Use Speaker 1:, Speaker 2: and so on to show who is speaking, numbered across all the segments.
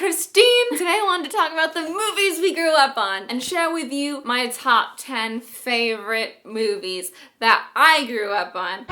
Speaker 1: Christine. Today I wanted to talk about the movies we grew up on and share with you my top 10 favorite movies that I grew up on.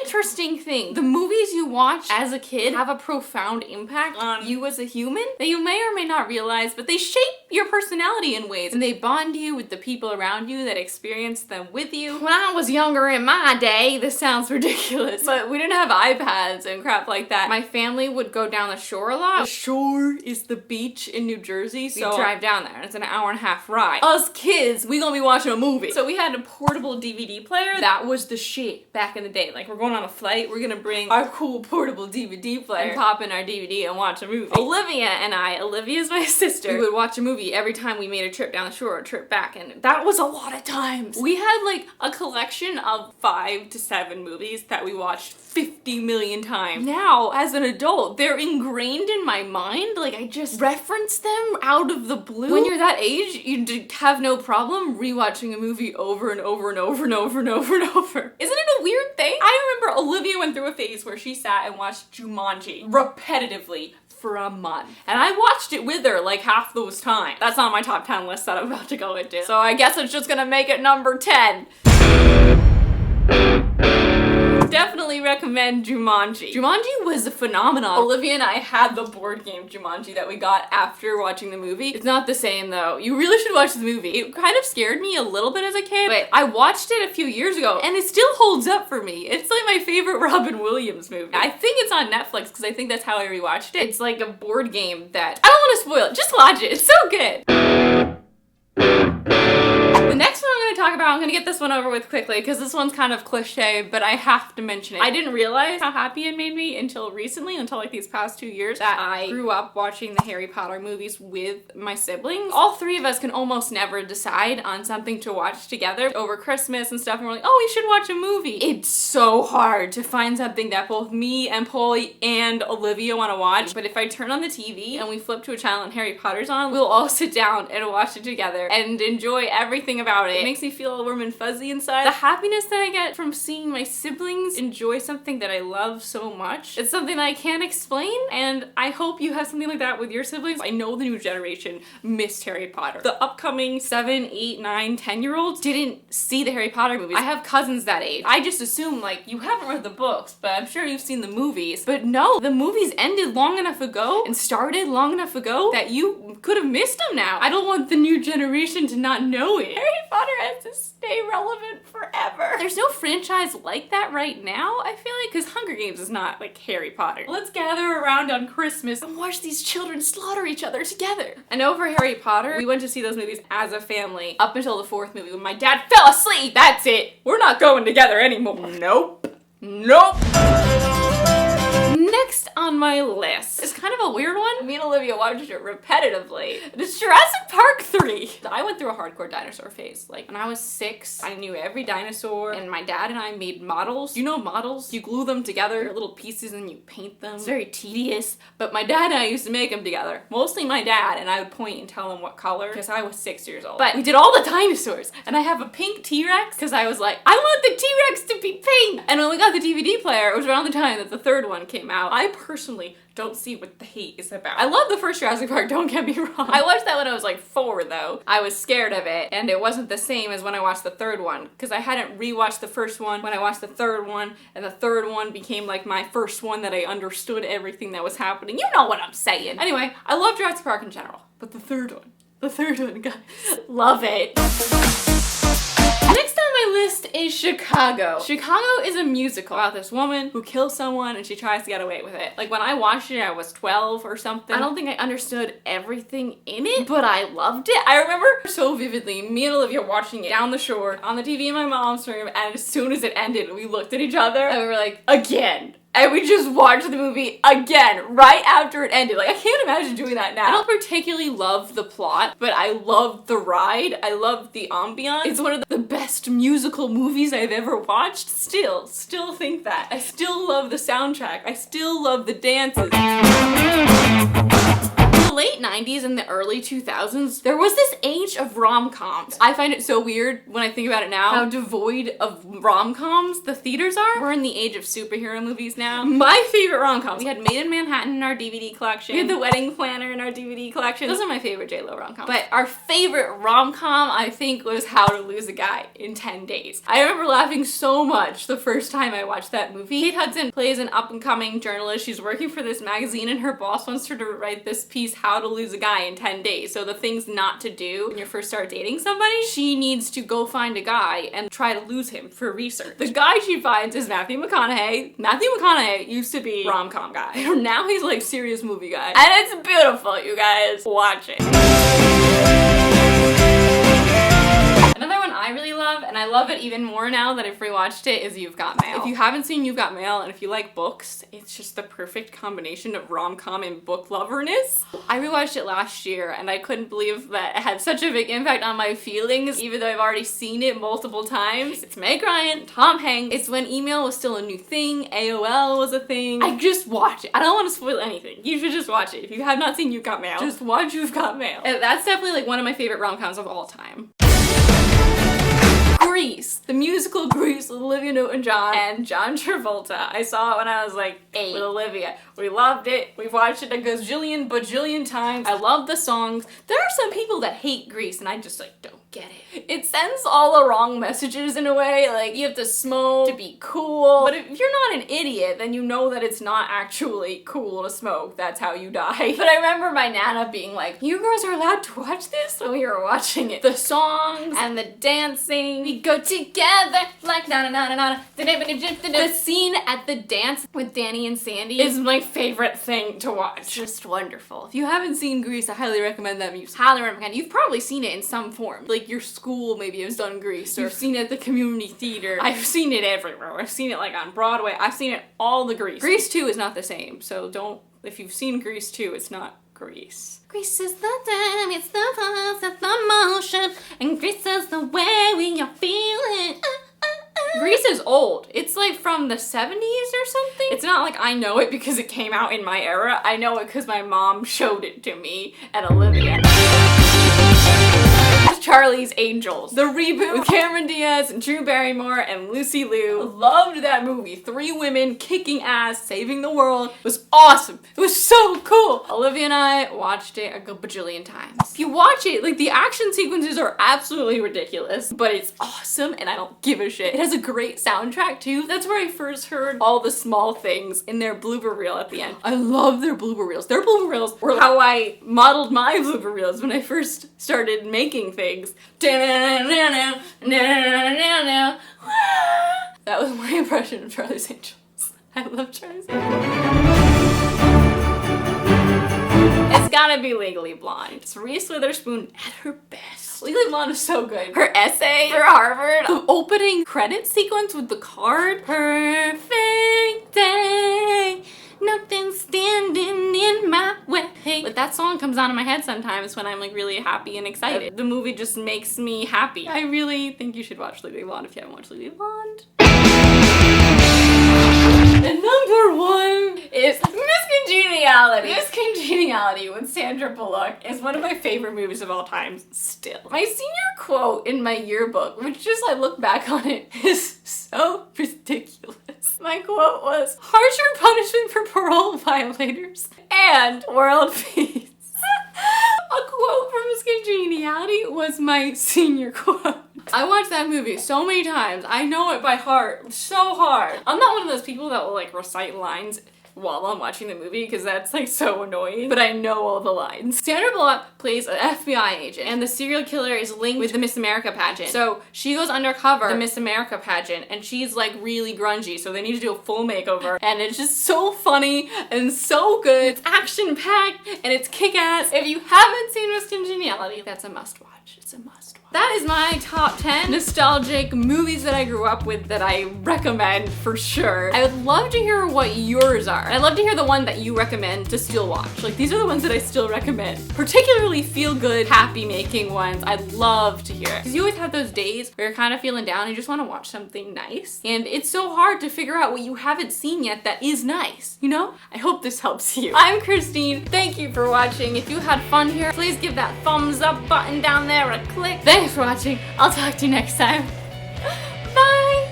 Speaker 1: Interesting thing. The movies you watch as a kid have a profound impact on you as a human that you may or may not realize, but they shape your personality in ways, and they bond you with the people around you that experience them with you. When I was younger in my day, this sounds ridiculous, but we didn't have iPads and crap like that. My family would go down the shore a lot. The shore is the beach in New Jersey, so we drive down there, and it's an hour-and-a-half ride. Us kids, we gonna be watching a movie. So we had a portable DVD player. That was the shit back in the day. Like, we're going on a flight, we're gonna bring our cool portable DVD player and pop in our DVD and watch a movie. Olivia's my sister, we would watch a movie every time we made a trip down the shore or a trip back, and that was a lot of times. We had like a collection of 5 to 7 movies that we watched 50 million times. Now, as an adult, they're ingrained in my mind. Like, I just reference them out of the blue. When you're that age, you have no problem rewatching a movie over and over and over and over and over and over. Isn't it a weird thing? I remember Olivia went through a phase where she sat and watched Jumanji repetitively for a month. And I watched it with her like half those times. That's on my top 10 list that I'm about to go into. So I guess it's just gonna make it number 10. Definitely recommend Jumanji. Jumanji was a phenomenon. Olivia and I had the board game Jumanji that we got after watching the movie. It's not the same though. You really should watch the movie. It kind of scared me a little bit as a kid, but I watched it a few years ago and it still holds up for me. It's like my favorite Robin Williams movie. I think it's on Netflix because I think that's how I rewatched it. It's like a board game that, I don't want to spoil it, just watch it. It's so good. The next one I'm going to talk about, I'm going to get this one over with quickly because this one's kind of cliche, but I have to mention it. I didn't realize how happy it made me until recently, until like these past 2 years, that I grew up watching the Harry Potter movies with my siblings. All 3 of us can almost never decide on something to watch together over Christmas and stuff, and we're like, oh, we should watch a movie. It's so hard to find something that both me and Polly and Olivia want to watch, but if I turn on the TV and we flip to a channel and Harry Potter's on, we'll all sit down and watch it together and enjoy everything about it. It makes me feel all warm and fuzzy inside. The happiness that I get from seeing my siblings enjoy something that I love so much, it's something I can't explain, and I hope you have something like that with your siblings. I know the new generation missed Harry Potter. The upcoming 7, 8, 9, 10-year-olds didn't see the Harry Potter movies. I have cousins that age. I just assume like, you haven't read the books, but I'm sure you've seen the movies. But no, the movies ended long enough ago and started long enough ago that you could have missed them now. I don't want the new generation to not know it. Harry Potter has to stay relevant forever. There's no franchise like that right now, I feel like, because Hunger Games is not like Harry Potter. Let's gather around on Christmas and watch these children slaughter each other together. I know for Harry Potter, we went to see those movies as a family up until the 4th movie when my dad fell asleep. That's it. We're not going together anymore. Nope. Nope. Next on my list is kind of a weird one. Me and Olivia watched it repetitively. It's Jurassic Park 3. I went through a hardcore dinosaur phase. Like, when I was 6, I knew every dinosaur, and my dad and I made models. You know models? You glue them together, little pieces, and you paint them. It's very tedious, but my dad and I used to make them together. Mostly my dad, and I would point and tell him what color, because I was 6 years old. But we did all the dinosaurs, and I have a pink T-Rex, because I was like, I want the T-Rex to be pink! And when we got the DVD player, it was around the time that the 3rd one came out. I personally don't see what the hate is about. I love the first Jurassic Park, don't get me wrong. I watched that when I was like 4 though. I was scared of it, and it wasn't the same as when I watched the 3rd one, because I hadn't rewatched the first one when I watched the 3rd one, and the 3rd one became like my first one that I understood everything that was happening. You know what I'm saying. Anyway, I love Jurassic Park in general, but the 3rd one, guys, love it. Next on my list is Chicago. Chicago is a musical about this woman who kills someone and she tries to get away with it. Like, when I watched it, I was 12 or something. I don't think I understood everything in it, but I loved it. I remember so vividly me and Olivia watching it down the shore on the TV in my mom's room, and as soon as it ended, we looked at each other and we were like, again. And we just watched the movie again right after it ended. Like, I can't imagine doing that now. I don't particularly love the plot, but I love the ride. I love the ambiance. It's one of the best musical movies I've ever watched. Still think that. I still love the soundtrack. I still love the dances. the late 90s and the early 2000s, there was this age of rom-coms. I find it so weird when I think about it now, how devoid of rom-coms the theaters are. We're in the age of superhero movies now. My favorite rom-coms. We had Made in Manhattan in our DVD collection. We had The Wedding Planner in our DVD collection. Those are my favorite J-Lo rom-coms. But our favorite rom-com, I think, was How to Lose a Guy in 10 Days. I remember laughing so much the first time I watched that movie. Kate Hudson plays an up-and-coming journalist. She's working for this magazine and her boss wants her to write this piece, How to Lose a Guy in 10 Days. So the things not to do when you first start dating somebody, she needs to go find a guy and try to lose him for research. The guy she finds is Matthew McConaughey. Matthew McConaughey used to be rom-com guy. Now he's like serious movie guy. And it's beautiful, you guys. Watch it. Another one I really love, and I love it even more now that I've rewatched it, is You've Got Mail. If you haven't seen You've Got Mail, and if you like books, it's just the perfect combination of rom-com and book loverness. I rewatched it last year, and I couldn't believe that it had such a big impact on my feelings, even though I've already seen it multiple times. It's Meg Ryan, Tom Hanks. It's when email was still a new thing, AOL was a thing. I just watch it. I don't want to spoil anything. You should just watch it. If you have not seen You've Got Mail, just watch You've Got Mail. And that's definitely like one of my favorite rom-coms of all time. Grease, the musical Grease with Olivia Newton-John and John Travolta. I saw it when I was like 8 with Olivia. We loved it. We've watched it a bajillion times. I love the songs. There are some people that hate Grease and I just like don't get it. It sends all the wrong messages in a way, like you have to smoke to be cool. But if you're not an idiot, then you know that it's not actually cool to smoke. That's how you die. But I remember my Nana being like, you girls are allowed to watch this when we were watching it. The songs and the dancing, we go together like na na na na na. The scene at the dance with Danny and Sandy is my favorite thing to watch. It's just wonderful. If you haven't seen Grease, I highly recommend that music. Highly recommend. You've probably seen it in some form. Like your school maybe has done Grease, or you've seen it at the community theater. I've seen it everywhere. I've seen it like on Broadway. I've seen it all the Grease. Grease 2 is not the same, so don't, if you've seen Grease 2, it's not Grease. Grease is the time, it's the pulse, it's the motion, and Grease is the way we are feeling. Grease is old. It's like from the 70s or something. It's not like I know it because it came out in my era. I know it because my mom showed it to me and Olivia. Charlie's Angels, the reboot with Cameron Diaz and Drew Barrymore and Lucy Liu. Loved that movie. 3 women kicking ass, saving the world. It was awesome. It was so cool. Olivia and I watched it a bajillion times. If you watch it, like the action sequences are absolutely ridiculous, but it's awesome and I don't give a shit. It has a great soundtrack too. That's where I first heard all the small things in their blooper reel at the end. I love their blooper reels. Their blooper reels were how I modeled my blooper reels when I first started making things. That was my impression of Charlie's Angels. I love Charlie's Angels. It's gotta be Legally Blonde. It's Reese Witherspoon at her best. Legally Blonde is so good. Her essay for Harvard, the opening credit sequence with the card. Perfect day. Nothing's standing in my way. But that song comes on in my head sometimes when I'm like really happy and excited. The movie just makes me happy. I really think you should watch Legally Blonde if you haven't watched Legally Blonde. And number 1 is Miss Congeniality. Miss Congeniality with Sandra Bullock is one of my favorite movies of all time still. My senior quote in my yearbook, which just I look back on it, is so ridiculous. My quote was, harsher punishment for parole violators and world peace. A quote from Miss Congeniality was my senior quote. I watched that movie so many times. I know it by heart so hard. I'm not one of those people that will like recite lines while I'm watching the movie because that's like so annoying, but I know all the lines. Sandra Bullock plays an FBI agent and the serial killer is linked with the Miss America pageant. So she goes undercover the Miss America pageant and she's like really grungy, so they need to do a full makeover and it's just so funny and so good. It's action-packed and it's kick-ass. If you haven't seen Miss Congeniality, that's a must-watch. It's a must-watch. That is my top 10 nostalgic movies that I grew up with that I recommend for sure. I would love to hear what yours are. I'd love to hear the one that you recommend to still watch. Like these are the ones that I still recommend. Particularly feel-good, happy-making ones. I'd love to hear it. Because you always have have those days where you're kind of feeling down and you just want to watch something nice. And it's so hard to figure out what you haven't seen yet that is nice, you know? I hope this helps you. I'm Christine. Thank you for watching. If you had fun here, please give that thumbs up button down there a click. Thanks for watching. I'll talk to you next time. Bye!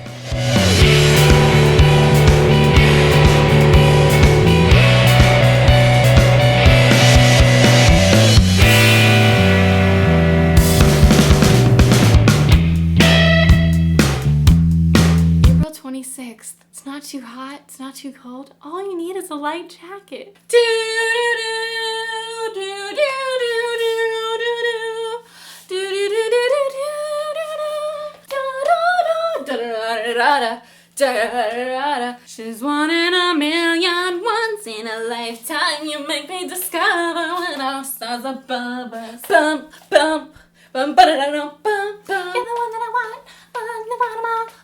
Speaker 1: April 26th. It's not too hot, it's not too cold. All you need is a light jacket. Do do do do do do. She's one in a million, once in a lifetime. You make me discover when all stars above us. Bum, bum, bum, ba-da-da-dum, bum, bum. You're the one that I want, on the bottom of